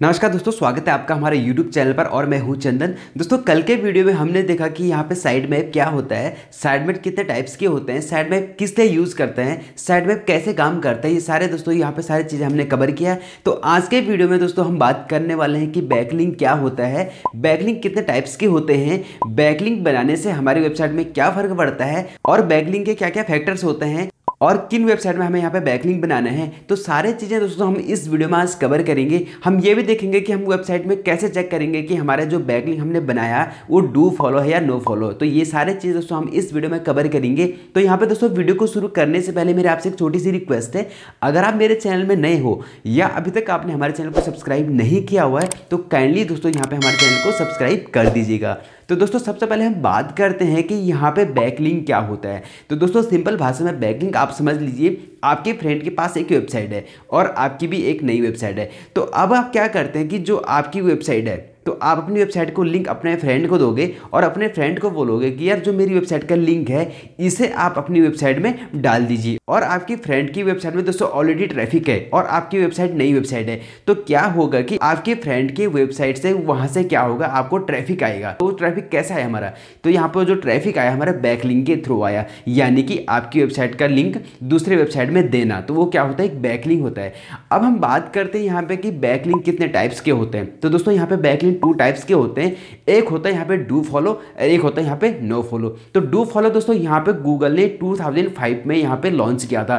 नमस्कार दोस्तों, स्वागत है आपका हमारे YouTube चैनल पर और मैं हूं चंदन। दोस्तों, कल के वीडियो में हमने देखा कि यहाँ पे साइड मैप क्या होता है, साइड मैप कितने टाइप्स के होते हैं, साइड मैप किस लिए यूज़ करते हैं, साइड मैप कैसे काम करता है, ये सारे दोस्तों यहाँ पे सारी चीज़ें हमने कवर किया है। तो आज के वीडियो में दोस्तों हम बात करने वाले हैं कि बैकलिंक क्या होता है, बैकलिंक कितने टाइप्स के होते हैं, बैकलिंक बनाने से हमारी वेबसाइट में क्या फ़र्क पड़ता है और बैकलिंक के क्या क्या फैक्टर्स होते हैं और किन वेबसाइट में हमें यहाँ पे बैकलिंक बनाना है। तो सारे चीज़ें दोस्तों हम इस वीडियो में आज कवर करेंगे। हम ये भी देखेंगे कि हम वेबसाइट में कैसे चेक करेंगे कि हमारा जो बैकलिंक हमने बनाया वो डू फॉलो है या नो फॉलो। तो ये सारे चीज़ दोस्तों हम इस वीडियो में कवर करेंगे। तो यहाँ पे दोस्तों वीडियो को शुरू करने से पहले मेरे आपसे एक छोटी सी रिक्वेस्ट है, अगर आप मेरे चैनल में नए हो या अभी तक आपने हमारे चैनल को सब्सक्राइब नहीं किया हुआ है तो काइंडली दोस्तों यहाँ पे हमारे चैनल को सब्सक्राइब कर दीजिएगा। तो दोस्तों सबसे पहले हम बात करते हैं कि यहाँ पे बैकलिंक क्या होता है। तो दोस्तों सिंपल भाषा में बैकलिंक आप समझ लीजिए, आपके फ्रेंड के पास एक वेबसाइट है और आपकी भी एक नई वेबसाइट है। तो अब आप क्या करते हैं कि जो आपकी वेबसाइट है तो आप अपनी वेबसाइट को लिंक अपने फ्रेंड को दोगे और अपने फ्रेंड को बोलोगे कि यार जो मेरी वेबसाइट का लिंक है इसे आप अपनी वेबसाइट में डाल दीजिए। और आपकी फ्रेंड की वेबसाइट में दोस्तों ऑलरेडी ट्रैफिक है और आपकी वेबसाइट नई वेबसाइट है, तो क्या होगा कि आपके फ्रेंड की वेबसाइट से वहां से क्या होगा, आपको ट्रैफिक आएगा। तो ट्रैफिक कैसा है हमारा, तो यहाँ पर जो ट्रैफिक आया हमारा बैकलिंक के थ्रू आया, यानी कि आपकी वेबसाइट का लिंक दूसरे वेबसाइट में देना, तो वो क्या होता है, एक बैकलिंक होता है। अब हम बात करते हैं यहाँ पे कि बैकलिंक कितने टाइप्स के होते हैं। तो दोस्तों यहाँ पे बैकलिंक 2 टाइप्स के होते हैं, एक होता है यहाँ पे डू फॉलो और एक होता है यहाँ पे नो फॉलो। तो डू फॉलो दोस्तों यहाँ पे गूगल ने 2005 में यहाँ पे लॉन्च किया था।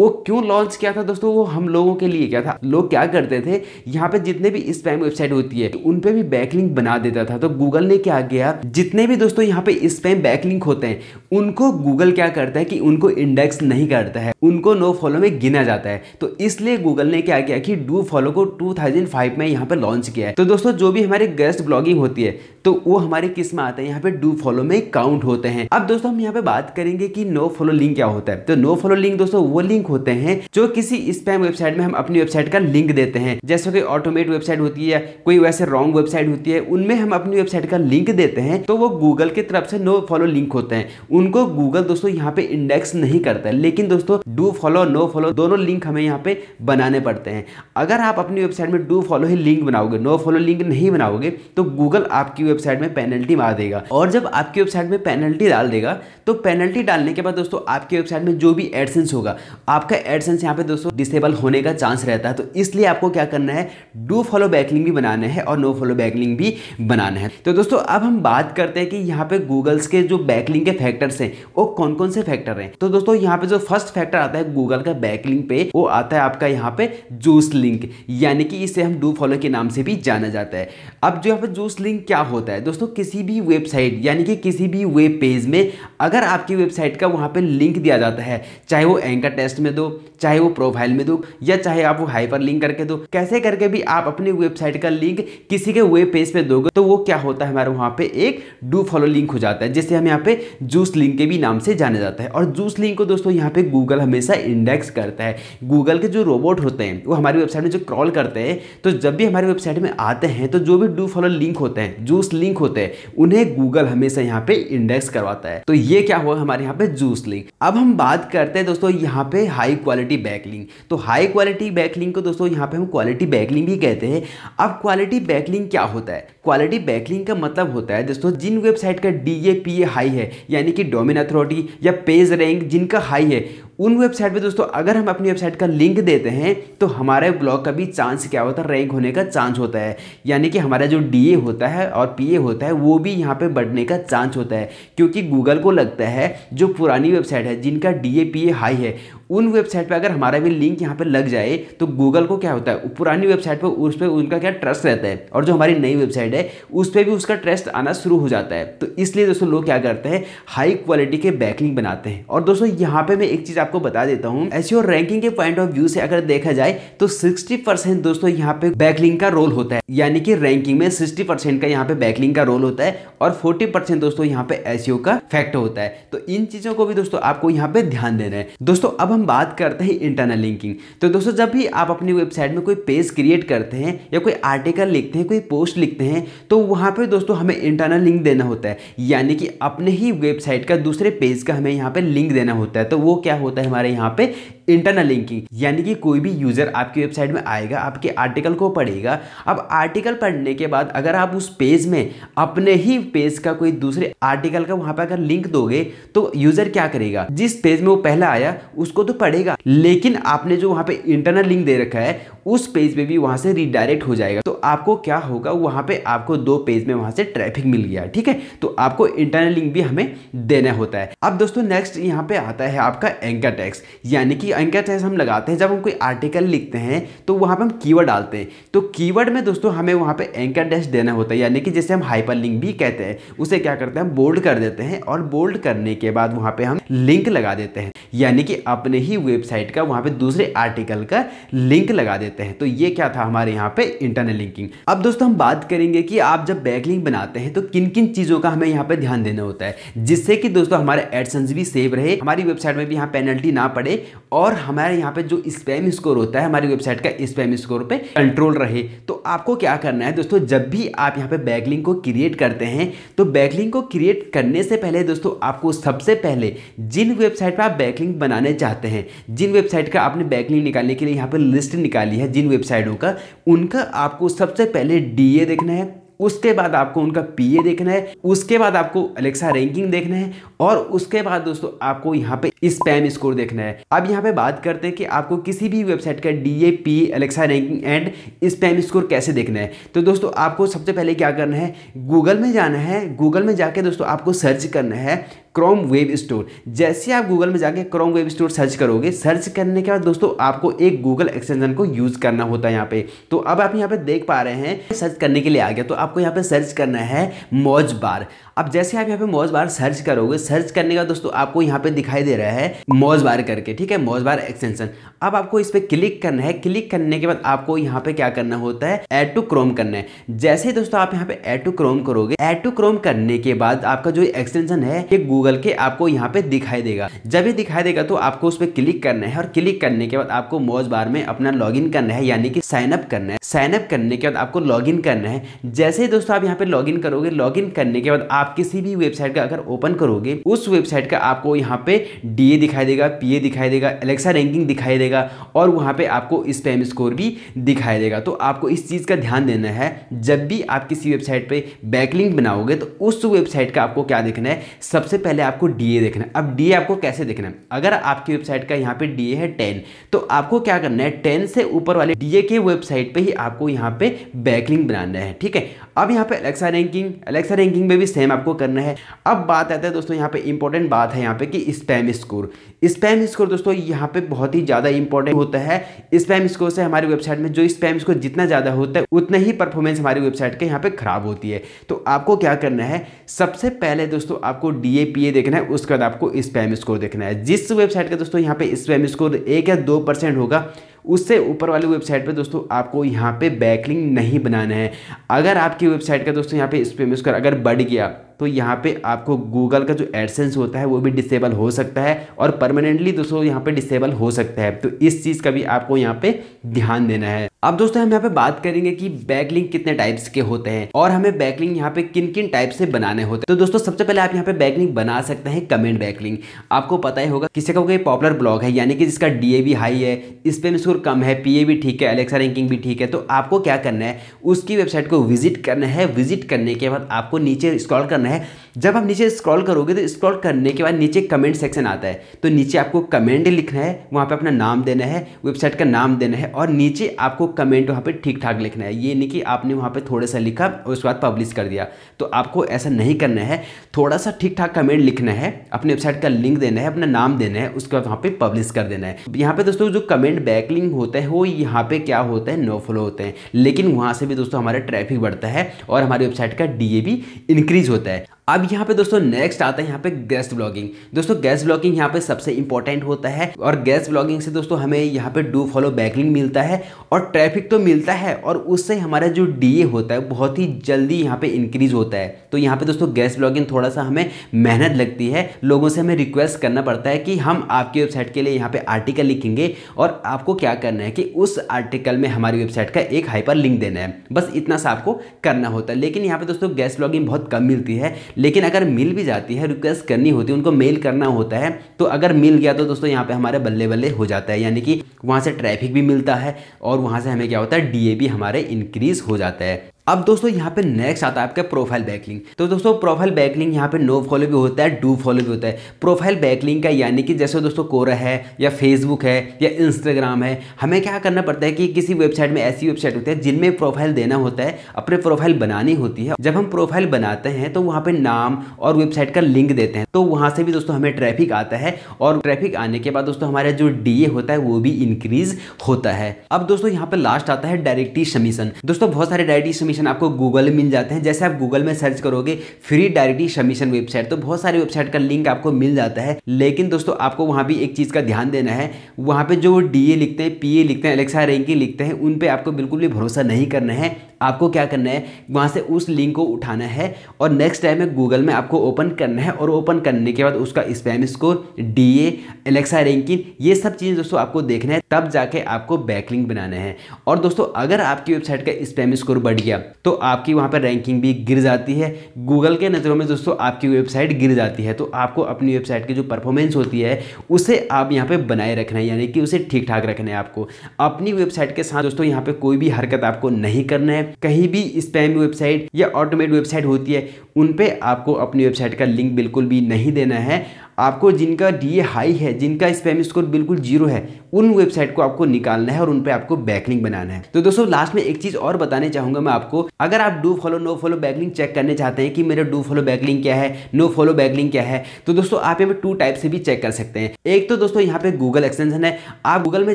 वो क्यों लॉन्च किया था दोस्तों, वो हम लोगों के लिए क्या था, लोग क्या करते थे यहाँ पे जितने भी स्पैम वेबसाइट होती है तो उन पे भी बैकलिंक बना देता था। तो गूगल ने क्या किया, जितने भी दोस्तों यहाँ पे स्पैम बैकलिंक होते हैं उनको गूगल क्या करता है कि उनको इंडेक्स नहीं करता है, उनको नो फॉलो में गिना जाता है। तो इसलिए गूगल ने क्या किया कि डू फॉलो को 2005 में यहाँ पे लॉन्च किया है। तो दोस्तों जो भी हमारे गेस्ट ब्लॉगिंग होती है तो वो हमारे किस में आते हैं, यहाँ पे डू फॉलो में काउंट होते हैं। अब दोस्तों हम यहाँ पे बात करेंगे कि नो फॉलो लिंक क्या होता है। तो नो फॉलो लिंक दोस्तों वो लिंक होते हैं जो किसी स्पैम वेबसाइट में हम अपनी वेबसाइट का लिंक देते हैं, जैसे कि ऑटोमेट वेबसाइट होती है, कोई वैसे रॉन्ग वेबसाइट होती है, उनमें हम अपनी वेबसाइट का लिंक देते हैं तो वो गूगल की तरफ से नो फॉलो लिंक होते हैं। उनको गूगल दोस्तों यहाँ पे इंडेक्स नहीं करता है, लेकिन दोस्तों डू फॉलो नो फॉलो दोनों लिंक हमें यहाँ पे बनाने पड़ते हैं। अगर आप अपनी वेबसाइट में डू फॉलो ही लिंक बनाओगे, नो फॉलो लिंक नहीं बनाओगे तो गूगल आपकी वेबसाइट में पेनल्टी मार देगा। और जब आपकी वेबसाइट में पेनल्टी डाल देगा तो पेनल्टी डालने के बाद दोस्तों आपकी वेबसाइट में जो भी एडसेंस होगा, आपका एडसेंस यहाँ पे दोस्तों डिसेबल होने का चांस रहता है। तो इसलिए आपको क्या करना है, डू फॉलो बैकलिंक भी बनाना है और नो फॉलो बैकलिंक भी बनाना है। तो दोस्तों अब हम बात करते हैं कि यहाँ पे गूगल्स के जो बैकलिंक के फैक्टर्स हैं वो कौन कौन से फैक्टर हैं। तो दोस्तों यहाँ पे जो फर्स्ट फैक्टर आता है गूगल का बैकलिंक पे, वो आता है आपका यहाँ पे जूस लिंक, यानी कि इसे हम डू फॉलो के नाम से भी जाना जाता है। अब जो यहाँ पे जूस लिंक क्या होता है दोस्तों, किसी भी वेबसाइट यानी कि किसी भी वेब पेज में अगर आपकी वेबसाइट का वहां पे लिंक दिया जाता है, चाहे वो एंकर टेक्स्ट में दो, चाहे वो प्रोफाइल में दो, या चाहे आप वो हाइपर लिंक करके दो, कैसे करके भी आप अपनी वेबसाइट का लिंक किसी के वेब पेज पे दोगे तो वो क्या होता है, हमारे वहां पे एक डू फॉलो लिंक हो जाता है, जिसे हम यहाँ पे जूस लिंक के भी नाम से जाना जाता है। और जूस लिंक को दोस्तों यहाँ पे गूगल हमेशा इंडेक्स करता है। गूगल के जो रोबोट होते हैं वो हमारी वेबसाइट में जो क्रॉल करते हैं, तो जब भी हमारी वेबसाइट में आते हैं तो जो भी डू फॉलो लिंक होते हैं, जूस लिंक होते हैं, उन्हें गूगल हमेशा यहाँ पे इंडेक्स करवाता है। तो ये क्या हुआ हमारे यहाँ पे जूस लिंक। अब हम बात करते हैं दोस्तों यहाँ पे हाई क्वालिटी बैकलिंक। तो हाई क्वालिटी बैकलिंक को दोस्तों यहाँ पे हम क्वालिटी बैकलिंक भी कहते हैं। अब क्वालिटी बैकलिंक क्या होता है, क्वालिटी बैकलिंक का मतलब होता है दोस्तों जिन वेबसाइट का DAPA हाई है, यानी कि डोमेन अथॉरिटी या पेज रैंक जिनका हाई है, उन वेबसाइट पे दोस्तों अगर हम अपनी वेबसाइट का लिंक देते हैं तो हमारे ब्लॉग का भी चांस क्या होता है, रैंक होने का चांस होता है। यानी कि हमारा जो DA होता है और PA होता है वो भी यहाँ पे बढ़ने का चांस होता है, क्योंकि गूगल को लगता है जो पुरानी वेबसाइट है जिनका DAPA हाई है उन वेबसाइट पे अगर हमारा भी लिंक यहाँ पे लग जाए तो गूगल को क्या होता है, पुरानी वेबसाइट पे उस पर उनका क्या ट्रस्ट रहता है, और जो हमारी नई वेबसाइट है उस पर भी उसका ट्रस्ट आना शुरू हो जाता है। तो इसलिए दोस्तों लोग क्या करते हैं, हाई क्वालिटी के बैकलिंक बनाते हैं। और दोस्तों यहाँ पे मैं एक चीज आपको बता देता हूँ, एसईओ रैंकिंग के पॉइंट ऑफ व्यू से अगर देखा जाए तो 60% दोस्तों यहाँ पे बैकलिंक का रोल होता है, यानी कि रैंकिंग में 60% का यहाँ पे बैकलिंक का रोल होता है और 40% दोस्तों यहाँ पे एसईओ का फैक्टर होता है। तो इन चीजों को भी दोस्तों आपको यहाँ पे ध्यान देना है। दोस्तों अब हम बात करते हैं इंटरनल लिंकिंग। तो दोस्तों जब भी आप अपनी वेबसाइट में कोई पेज क्रिएट करते हैं या कोई आर्टिकल लिखते हैं, कोई पोस्ट लिखते हैं, तो वहां पे दोस्तों हमें इंटरनल लिंक देना होता है, यानी कि अपने ही वेबसाइट का दूसरे पेज का हमें यहाँ पे लिंक देना होता है। तो वो क्या होता है, हमारे यहाँ पे इंटरनल लिंकिंग, यानी कि कोई भी यूजर आपकी वेबसाइट में आएगा, आपके आर्टिकल को पढ़ेगा। अब आर्टिकल पढ़ने के बाद अगर आप उस पेज में अपने ही पेज का कोई दूसरे आर्टिकल का वहां पर अगर लिंक दोगे तो यूजर क्या करेगा, जिस पेज में वो पहला आया उसको तो पढ़ेगा, लेकिन आपने जो वहां पे इंटरनल लिंक दे रखा है उस पेज पे भी वहां से रिडायरेक्ट हो जाएगा। तो आपको क्या होगा, वहां पे आपको 2 पेज में वहां से ट्रैफिक मिल गया, ठीक है। तो आपको इंटरनल लिंक भी हमें देना होता है। अब दोस्तों नेक्स्ट यहाँ पे आता है आपका एंकर टैग्स, यानी कि एंकर टैग्स हम लगाते हैं जब हम कोई आर्टिकल लिखते हैं तो वहां पे हम कीवर्ड डालते हैं। तो कीवर्ड में दोस्तों हमें वहां पे एंकर टैग्स देना होता है, यानी कि जैसे हम हाइपरलिंक भी कहते हैं, उसे क्या करते हैं हम बोल्ड कर देते हैं, और बोल्ड करने के बाद वहां पे हम लिंक लगा देते हैं, यानी कि अपने ही वेबसाइट का वहां पे दूसरे आर्टिकल का लिंक लगा देते हैं। तो ये क्या था हमारे यहाँ पे इंटरनल लिंकिंग। अब दोस्तों हम बात करेंगे कि आप जब बैकलिंक बनाते हैं तो किन किन चीजों का हमें यहाँ पे ध्यान देना होता है, जिससे कि दोस्तों हमारे एडसेंस भी सेव रहे, हमारी वेबसाइट में भी यहाँ पेनल्टी ना पड़े, और हमारे यहाँ पे जो स्पैम स्कोर होता है हमारी वेबसाइट का स्पैम स्कोर पे कंट्रोल रहे। तो आपको क्या करना है दोस्तों, जब भी आप यहाँ पे बैकलिंक को क्रिएट करते हैं तो बैकलिंक को क्रिएट करने से पहले दोस्तों आपको सबसे पहले जिन वेबसाइट पर आप बैकलिंक बनाने चाहते हैं, जिन वेबसाइट का आपने बैकलिंक निकालने के लिए यहाँ पे लिस्ट निकाली है जिन वेबसाइटों का, उनका आपको सबसे पहले डीए देखना है, उसके बाद आपको उनका पीए देखना है, उसके बाद आपको एलेक्सा रैंकिंग देखना है, और उसके बाद दोस्तों आपको यहाँ पे स्पैम स्कोर देखना है। अब यहाँ पे बात करते हैं कि आपको किसी भी वेबसाइट का DA, PA, Alexa ranking and spam score कैसे देखना है। तो दोस्तों आपको सबसे पहले क्या करना है, गूगल में जाना है। गूगल में जाके दोस्तों आपको सर्च करना है क्रोम वेब स्टोर। जैसे आप गूगल में जाके क्रोम वेब स्टोर सर्च करोगे, सर्च करने के बाद दोस्तों आपको एक गूगल एक्सटेंशन को यूज करना होता है यहाँ पे। तो अब आप यहाँ पे देख पा रहे हैं सर्च करने के लिए आ गया, तो आपको यहाँ पे सर्च करना है मौज बार। अब जैसे आप यहाँ पे मौज बार सर्च करोगे, सर्च करने का दोस्तों आपको यहाँ पे दिखाई दे रहा है मौज बार करके, ठीक है, मौज बार एक्सटेंशन। अब आपको इस पे क्लिक करना है। क्लिक करने के बाद आपको यहाँ पे क्या करना होता है, ऐड टू क्रोम करना है। जैसे ही दोस्तों आप यहाँ पे ऐड टू क्रोम करोगे, ऐड टू क्रोम करने के बाद आपका जो एक्सटेंशन है ये गूगल के आपको यहाँ पे दिखाई देगा। जब ये दिखाई देगा तो आपको उस पर क्लिक करना है, और क्लिक करने के बाद आपको मौज बार में अपना लॉगिन करना है, यानी कि साइन अप करना है। साइन अप करने के बाद आपको लॉगिन करना है। जैसे ही दोस्तों आप यहाँ पे लॉगिन करोगे, लॉगिन करने के बाद आप किसी भी वेबसाइट का अगर ओपन करोगे, उस वेबसाइट का आपको यहाँ पे डीए दिखाई देगा, पीए दिखाई देगा, एलेक्सा रैंकिंग दिखाई देगा, और वहाँ पे आपको स्पैम स्कोर भी दिखाई देगा। तो आपको इस चीज़ का ध्यान देना है, जब भी आप किसी वेबसाइट पे बैकलिंक बनाओगे तो उस वेबसाइट का आपको क्या देखना है, सबसे पहले आपको डीए देखना है। अब डीए आपको कैसे देखना है, अगर आपकी वेबसाइट का यहाँ पे डीए है 10, तो आपको क्या करना है, 10 से ऊपर वाले डीए के वेबसाइट पे ही आपको यहाँ पे बैकलिंक बनाना है, ठीक है। अब यहाँ पे एलेक्सा रैंकिंग में भी सेम आपको करना है। अब बात आता है दोस्तों यहाँ पे इंपॉर्टेंट बात है यहाँ पे कि स्पैम स्कोर। स्पैम स्कोर दोस्तों यहाँ पे बहुत ही ज़्यादा इंपॉर्टेंट होता है। स्पैम स्कोर से हमारी वेबसाइट में जो स्पैम स्कोर जितना ज़्यादा होता है उतना ही परफॉर्मेंस हमारी वेबसाइट के यहाँ पे खराब होती है। तो आपको क्या करना है, सबसे पहले दोस्तों आपको डीए, पीए देखना है, उसके बाद आपको स्पैम स्कोर देखना है। जिस वेबसाइट का दोस्तों यहाँ पे स्पैम स्कोर 1 या 2% होगा, उससे ऊपर वाली वेबसाइट पे दोस्तों आपको यहाँ पे बैकलिंक नहीं बनाना है। अगर आपकी वेबसाइट का दोस्तों यहाँ पे स्पैम स्कोर अगर बढ़ गया तो यहाँ पे आपको गूगल का जो एडसेंस होता है वो भी डिसेबल हो सकता है, और परमानेंटली दोस्तों यहाँ पे डिसेबल हो सकता है। तो इस चीज़ का भी आपको यहाँ पे ध्यान देना है। अब दोस्तों हम यहाँ पे बात करेंगे कि बैकलिंक कितने टाइप्स के होते हैं और हमें बैकलिंक यहाँ पे किन किन टाइप से बनाने होते हैं। तो दोस्तों सबसे पहले आप यहाँ पे बैकलिंक बना सकते हैं कमेंट बैकलिंक। आपको पता ही होगा किसी का कोई पॉपुलर ब्लॉग है, यानी कि जिसका डीए भी हाई है, स्पैम स्कोर कम है, पीए भी ठीक है, एलेक्सा रैंकिंग भी ठीक है, तो आपको क्या करना है, उसकी वेबसाइट को विजिट करना है। विजिट करने के बाद आपको नीचे स्क्रॉल करना है। जब आप नीचे स्क्रॉल करोगे तो स्क्रॉल करने के बाद नीचे कमेंट सेक्शन आता है, तो नीचे आपको कमेंट लिखना है, वहाँ पे अपना नाम देना है, वेबसाइट का नाम देना है, और नीचे आपको कमेंट वहाँ पे ठीक ठाक लिखना है। ये नहीं कि आपने वहाँ पे थोड़ा सा लिखा और उसके बाद पब्लिश कर दिया, तो आपको ऐसा नहीं करना है। थोड़ा सा ठीक ठाक कमेंट लिखना है, अपनी वेबसाइट का लिंक देना है, अपना नाम देना है, उसके बाद वहाँ पे पब्लिश कर देना है। यहाँ पे दोस्तों जो कमेंट बैकलिंक होता है वो यहाँ पे क्या होता है, नो फॉलो होते हैं, लेकिन वहाँ से भी दोस्तों हमारा ट्रैफिक बढ़ता है और हमारी वेबसाइट का डीए भी इंक्रीज होता है। अब यहाँ पे दोस्तों नेक्स्ट आता है यहाँ पे गेस्ट ब्लॉगिंग। दोस्तों गेस्ट ब्लॉगिंग यहाँ पे सबसे इंपॉर्टेंट होता है, और गेस्ट ब्लॉगिंग से दोस्तों हमें यहाँ पे डू फॉलो बैकलिंक मिलता है और ट्रैफिक तो मिलता है, और उससे हमारा जो डीए होता है बहुत ही जल्दी यहाँ पे इंक्रीज होता है। तो यहाँ पे दोस्तों गेस्ट ब्लॉगिंग थोड़ा सा हमें मेहनत लगती है, लोगों से हमें रिक्वेस्ट करना पड़ता है कि हम आपकी वेबसाइट के लिए यहाँ पे आर्टिकल लिखेंगे, और आपको क्या करना है कि उस आर्टिकल में हमारी वेबसाइट का एक हाइपर लिंक देना है, बस इतना सा आपको करना होता है। लेकिन यहाँ पे दोस्तों गेस्ट ब्लॉगिंग बहुत कम मिलती है, लेकिन अगर मिल भी जाती है, रिक्वेस्ट करनी होती है, उनको मेल करना होता है, तो अगर मिल गया तो दोस्तों यहाँ पे हमारे बल्ले बल्ले हो जाता है, यानी कि वहाँ से ट्रैफिक भी मिलता है और वहाँ से हमें क्या होता है, डीए भी हमारे इंक्रीज हो जाता है। अब दोस्तों यहाँ पे नेक्स्ट आता है आपका प्रोफाइल बैकलिंक। तो दोस्तों प्रोफाइल बैकलिंक यहाँ पे नो फॉलो भी होता है, डू फॉलो भी होता है। प्रोफाइल बैकलिंक का यानी कि जैसे दोस्तों कोरा है या फेसबुक है या इंस्टाग्राम है, हमें क्या करना पड़ता है कि किसी वेबसाइट में ऐसी वेबसाइट होती है जिनमें प्रोफाइल देना होता है, अपने प्रोफाइल बनानी होती है। जब हम प्रोफाइल बनाते हैं तो वहाँ पे नाम और वेबसाइट का लिंक देते हैं, तो वहाँ से भी दोस्तों हमें ट्रैफिक आता है और ट्रैफिक आने के बाद दोस्तों हमारा जो डीए होता है वो भी इंक्रीज होता है। अब दोस्तों यहाँ पे लास्ट आता है डायरेक्टरी सबमिशन। दोस्तों बहुत सारे डायरेक्टरी सबमिशन आपको गूगल में मिल जाते हैं। जैसे आप गूगल में सर्च करोगे फ्री डायरेक्टरी सबमिशन वेबसाइट, तो बहुत सारी वेबसाइट का लिंक आपको मिल जाता है। लेकिन दोस्तों आपको वहाँ भी एक चीज़ का ध्यान देना है, वहाँ पे जो डीए लिखते हैं, पीए लिखते हैं, एलेक्सा रैंकिंग लिखते हैं, उन पे आपको बिल्कुल भी भरोसा नहीं करना है। आपको क्या करना है, वहाँ से उस लिंक को उठाना है और नेक्स्ट टाइम में गूगल में आपको ओपन करना है और ओपन करने के बाद उसका spam score, DA, Alexa ranking, ये सब चीज़ें दोस्तों आपको देखना है, तब जाके आपको बैकलिंक बनाना है। और दोस्तों अगर आपकी वेबसाइट का स्पैम स्कोर बढ़ गया तो आपकी वहाँ पर रैंकिंग भी गिर जाती है, गूगल के नज़रों में दोस्तों आपकी वेबसाइट गिर जाती है। तो आपको अपनी वेबसाइट की जो परफॉर्मेंस होती है उसे आप यहाँ पे बनाए रखना है, यानी कि उसे ठीक ठाक रखना है। आपको अपनी वेबसाइट के साथ दोस्तों यहाँ पे कोई भी हरकत आपको नहीं करना है। कहीं भी स्पैम वेबसाइट या ऑटोमेट वेबसाइट होती है उन पे आपको अपनी वेबसाइट का लिंक बिल्कुल भी नहीं देना है। आपको जिनका डीए हाई है, जिनका स्पैम स्कोर बिल्कुल जीरो है, उन वेबसाइट को आपको निकालना है और उन पे आपको बैकलिंक बनाना है। तो दोस्तों लास्ट में एक चीज़ और बताने चाहूँगा मैं आपको, अगर आप do follow no follow backlink check करने चाहते हैं कि मेरा डू फॉलो बैकलिंक क्या है, नो फॉलो बैकलिंक क्या है, तो दोस्तों आप यहाँ पे 2 टाइप से भी चेक कर सकते हैं। एक तो दोस्तों यहाँ पे गूगल एक्सटेंशन है, आप गूगल में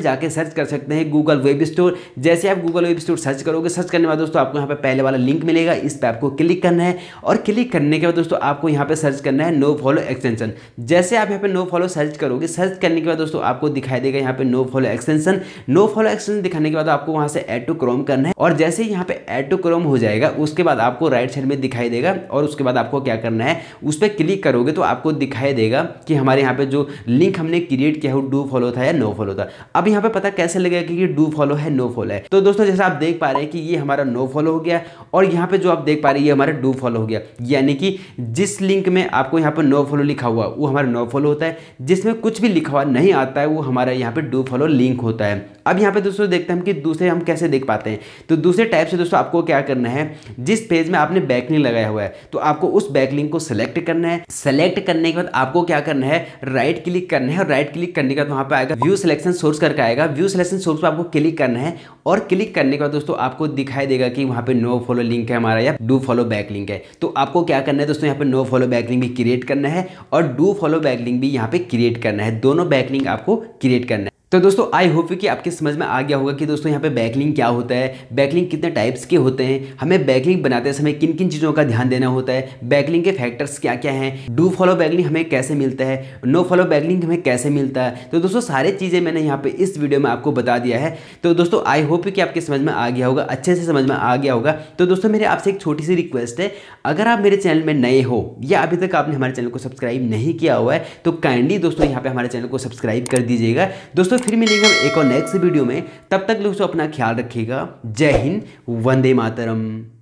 जाके सर्च कर सकते हैं गूगल वेब स्टोर। जैसे आप गूगल वेब स्टोर सर्च करोगे, सर्च करने के बाद दोस्तों आपको यहाँ पे पहले वाला लिंक मिलेगा, इस पर आपको क्लिक करना है और क्लिक करने के बाद दोस्तों आपको यहाँ पे सर्च करना है नो फॉलो एक्सटेंशन। जैसे आप यहाँ पे नो फॉलो सर्च करोगे, सर्च करने के बाद दोस्तों आपको दिखाई देगा यहाँ पे no follow extension. No follow extension दिखाने के बाद आपको वहाँ से ऐड टू क्रोम करना है और जैसे ही यहाँ पे ऐड टू क्रोम हो जाएगा उसके बाद आपको राइट साइड में दिखाई देगा और उसके बाद आपको क्या करना है, उस पर क्लिक करोगे तो आपको दिखाई देगा कि हमारे यहाँ पे जो लिंक हमने क्रिएट किया है वो डू फॉलो था या नो फॉलो था। अब यहाँ पे पता कैसे लगेगा कि ये डू फॉलो है नो फॉलो है। तो दोस्तों जैसे आप देख पा रहे हैं कि ये हमारा नो फॉलो हो गया और यहाँ पे जो आप देख पा रहे हैं ये हमारा डू फॉलो हो गया, यानी कि जिस लिंक में आपको यहाँ पे नो फॉलो लिखा हुआ वो हमारा नो फॉलो होता है, जिसमें कुछ भी लिखा हुआ नहीं आता है वो हमारा यहाँ पे डू फॉलो लिंक होता है। अब यहाँ पे दोस्तों देखते हैं हम कि दूसरे हम कैसे देख पाते हैं। तो दूसरे टाइप से दोस्तों आपको क्या करना है, जिस पेज में आपने बैकलिंक लगाया हुआ है तो आपको उस बैकलिंक को सिलेक्ट करना है। सेलेक्ट करने के बाद आपको क्या करना है, राइट क्लिक करना है और राइट क्लिक करने के बाद वहाँ पे आएगा व्यू सिलेक्शन सोर्स करके आएगा। व्यू सिलेक्शन सोर्स पर आपको क्लिक करना है और क्लिक करने के बाद दोस्तों आपको दिखाई देगा कि वहाँ पे नो फॉलो लिंक है हमारा या डू फॉलो बैकलिंक है। तो आपको क्या करना है दोस्तों, यहाँ पे नो फॉलो बैकलिंक भी क्रिएट करना है और डू फॉलो बैकलिंक भी यहाँ पे क्रिएट करना है, दोनों बैकलिंक आपको क्रिएट करना है। तो दोस्तों आई होप कि आपके समझ में आ गया होगा कि दोस्तों यहाँ पे बैकलिंक क्या होता है, बैकलिंक कितने टाइप्स के होते हैं, हमें बैकलिंक बनाते समय किन किन चीज़ों का ध्यान देना होता है, बैकलिंक के फैक्टर्स क्या क्या हैं, डू फॉलो बैकलिंक हमें कैसे मिलता है, नो फॉलो बैकलिंक हमें कैसे मिलता है। तो दोस्तों सारी चीज़ें मैंने यहाँ पे इस वीडियो में आपको बता दिया है। तो दोस्तों आई होप कि आपके समझ में आ गया होगा, अच्छे से समझ में आ गया होगा। तो दोस्तों मेरे आपसे एक छोटी सी रिक्वेस्ट है, अगर आप मेरे चैनल में नए हो या अभी तक आपने हमारे चैनल को सब्सक्राइब नहीं किया हुआ है तो काइंडली दोस्तों यहाँ पे हमारे चैनल को सब्सक्राइब कर दीजिएगा। दोस्तों फिर मिलेंगे हम एक और नेक्स्ट वीडियो में, तब तक दोस्तों अपना ख्याल रखिएगा। जय हिंद, वंदे मातरम।